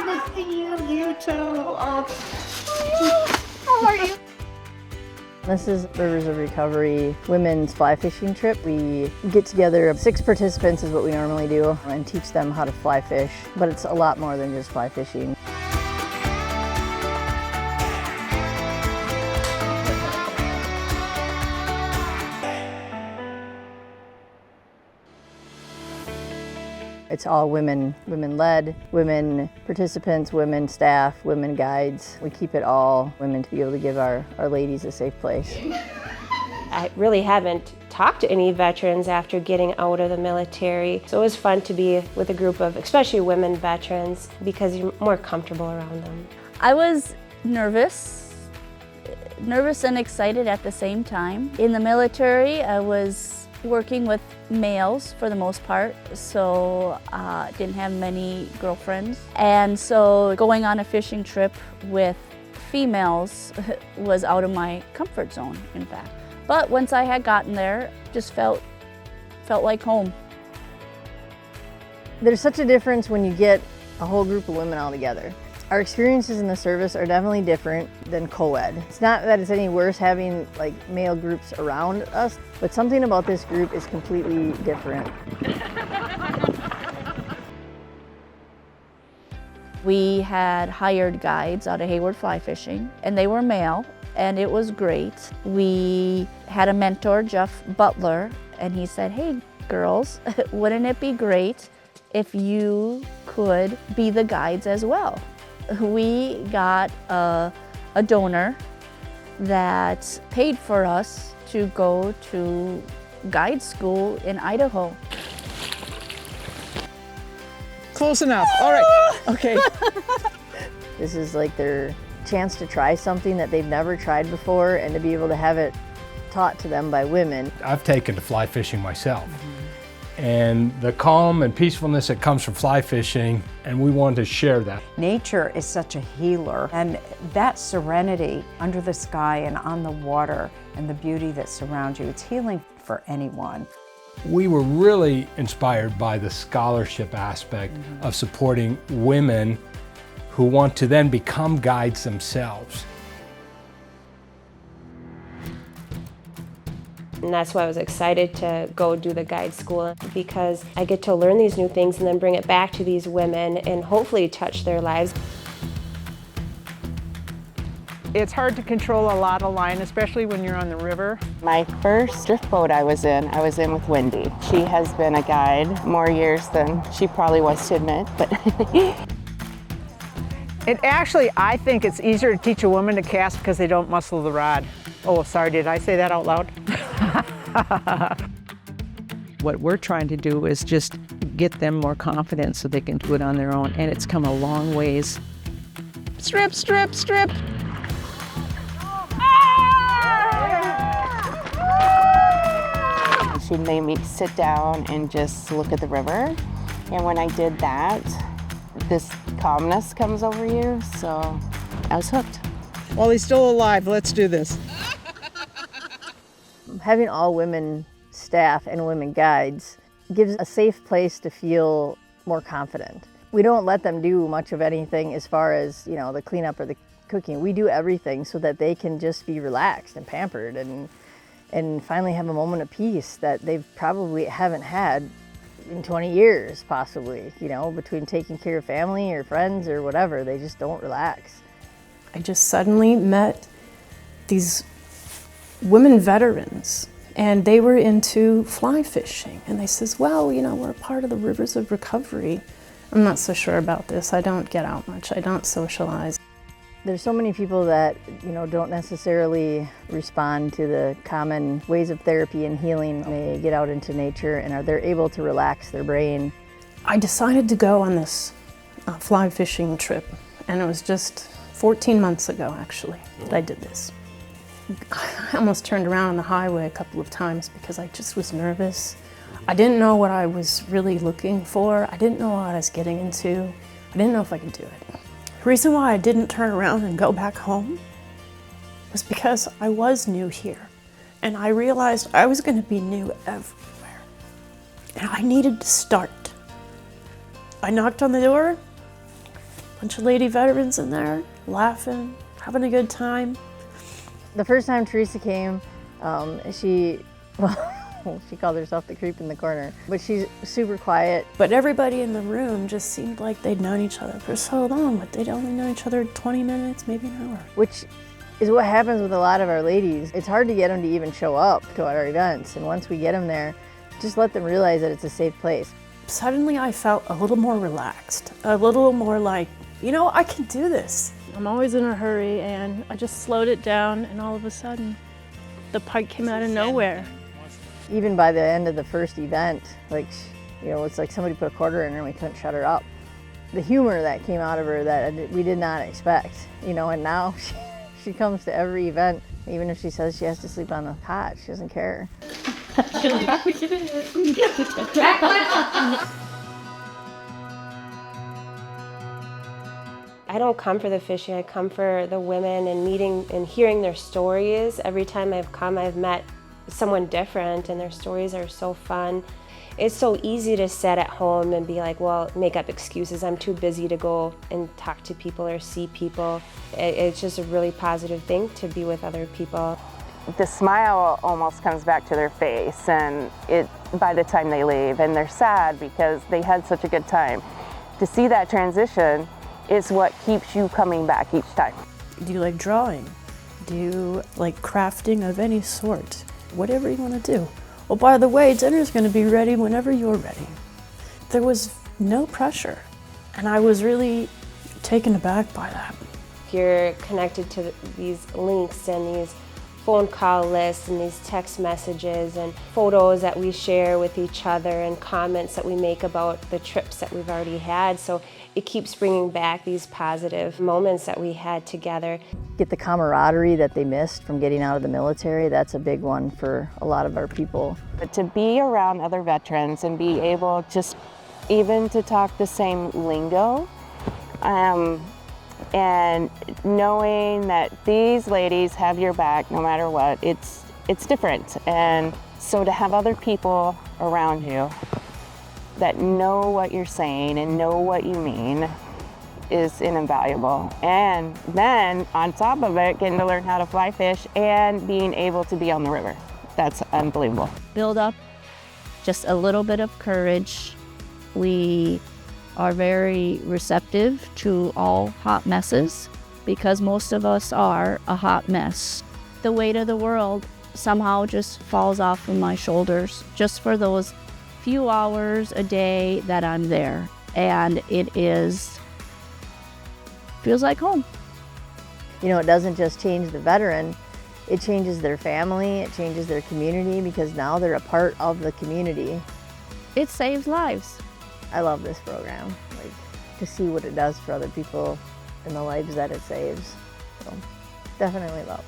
to feel you too. How are you? This is Rivers of Recovery women's fly fishing trip. We get together, 6 participants is what we normally do, and teach them how to fly fish, but it's a lot more than just fly fishing. It's all women-led, women participants, women staff, women guides. We keep it all women to be able to give our ladies a safe place. I really haven't talked to any veterans after getting out of the military, so it was fun to be with a group of, especially women veterans, because you're more comfortable around them. I was nervous and excited at the same time. In the military, I was working with males for the most part, so didn't have many girlfriends. And so going on a fishing trip with females was out of my comfort zone, in fact. But once I had gotten there, just felt like home. There's such a difference when you get a whole group of women all together. Our experiences in the service are definitely different than co-ed. It's not that it's any worse having like male groups around us, but something about this group is completely different. We had hired guides out of Hayward Fly Fishing, and they were male, and it was great. We had a mentor, Jeff Butler, and he said, "Hey girls, wouldn't it be great if you could be the guides as well?" We got a donor that paid for us to go to guide school in Idaho. Close enough. All right. Okay. This is like their chance to try something that they've never tried before and to be able to have it taught to them by women. I've taken to fly fishing myself. And the calm and peacefulness that comes from fly fishing, and we want to share that. Nature is such a healer, and that serenity under the sky and on the water and the beauty that surrounds you, it's healing for anyone. We were really inspired by the scholarship aspect of supporting women who want to then become guides themselves. And that's why I was excited to go do the guide school, because I get to learn these new things and then bring it back to these women and hopefully touch their lives. It's hard to control a lot of line, especially when you're on the river. My first drift boat I was in with Wendy. She has been a guide more years than she probably wants to admit, but I think it's easier to teach a woman to cast because they don't muscle the rod. Oh, sorry, did I say that out loud? What we're trying to do is just get them more confident so they can do it on their own, and it's come a long ways. Strip, strip, strip. she made me sit down and just look at the river. And when I did that, this calmness comes over you, so I was hooked. While he's still alive, let's do this. Having all women staff and women guides gives a safe place to feel more confident. We don't let them do much of anything as far as, you know, the cleanup or the cooking. We do everything so that they can just be relaxed and pampered and finally have a moment of peace that they probably haven't had in 20 years, possibly, you know, between taking care of family or friends or whatever. They just don't relax. I just suddenly met these women veterans, and they were into fly fishing. And they says, well, you know, we're a part of the Rivers of Recovery. I'm not so sure about this. I don't get out much. I don't socialize. There's so many people that, you know, don't necessarily respond to the common ways of therapy and healing. They get out into nature and they're able to relax their brain. I decided to go on this fly fishing trip, and it was just 14 months ago, actually, that I did this. I almost turned around on the highway a couple of times because I just was nervous. I didn't know what I was really looking for. I didn't know what I was getting into. I didn't know if I could do it. The reason why I didn't turn around and go back home was because I was new here, and I realized I was going to be new everywhere, and I needed to start. I knocked on the door, Bunch of lady veterans in there, laughing, having a good time. The first time Teresa came, she called herself the creep in the corner, but she's super quiet. But everybody in the room just seemed like they'd known each other for so long, but they'd only known each other 20 minutes, maybe an hour. Which is what happens with a lot of our ladies. It's hard to get them to even show up to our events, and once we get them there, just let them realize that it's a safe place. Suddenly I felt a little more relaxed, a little more like, you know, I can do this. I'm always in a hurry, and I just slowed it down, and all of a sudden, the pike came out of nowhere. Even by the end of the first event, like, you know, it's like somebody put a quarter in her and we couldn't shut her up. The humor that came out of her that we did not expect, you know, and now she comes to every event, even if she says she has to sleep on the cot, she doesn't care. I don't come for the fishing, I come for the women and meeting and hearing their stories. Every time I've come, I've met someone different and their stories are so fun. It's so easy to sit at home and be like, well, make up excuses. I'm too busy to go and talk to people or see people. It's just a really positive thing to be with other people. The smile almost comes back to their face, and by the time they leave, and they're sad because they had such a good time. To see that transition is what keeps you coming back each time. Do you like drawing? Do you like crafting of any sort? Whatever you want to do. Oh, by the way, dinner's going to be ready whenever you're ready. There was no pressure, and I was really taken aback by that. You're connected to these links and these phone call lists and these text messages and photos that we share with each other and comments that we make about the trips that we've already had. So it keeps bringing back these positive moments that we had together. Get the camaraderie that they missed from getting out of the military, that's a big one for a lot of our people. But to be around other veterans and be able just even to talk the same lingo, and knowing that these ladies have your back no matter what, it's different. And so to have other people around you that know what you're saying and know what you mean is invaluable. And then on top of it, getting to learn how to fly fish and being able to be on the river. That's unbelievable. Build up just a little bit of courage. We are very receptive to all hot messes because most of us are a hot mess. The weight of the world somehow just falls off of my shoulders just for those few hours a day that I'm there. And it feels like home. You know, it doesn't just change the veteran, it changes their family, it changes their community because now they're a part of the community. It saves lives. I love this program, like to see what it does for other people and the lives that it saves. So definitely love.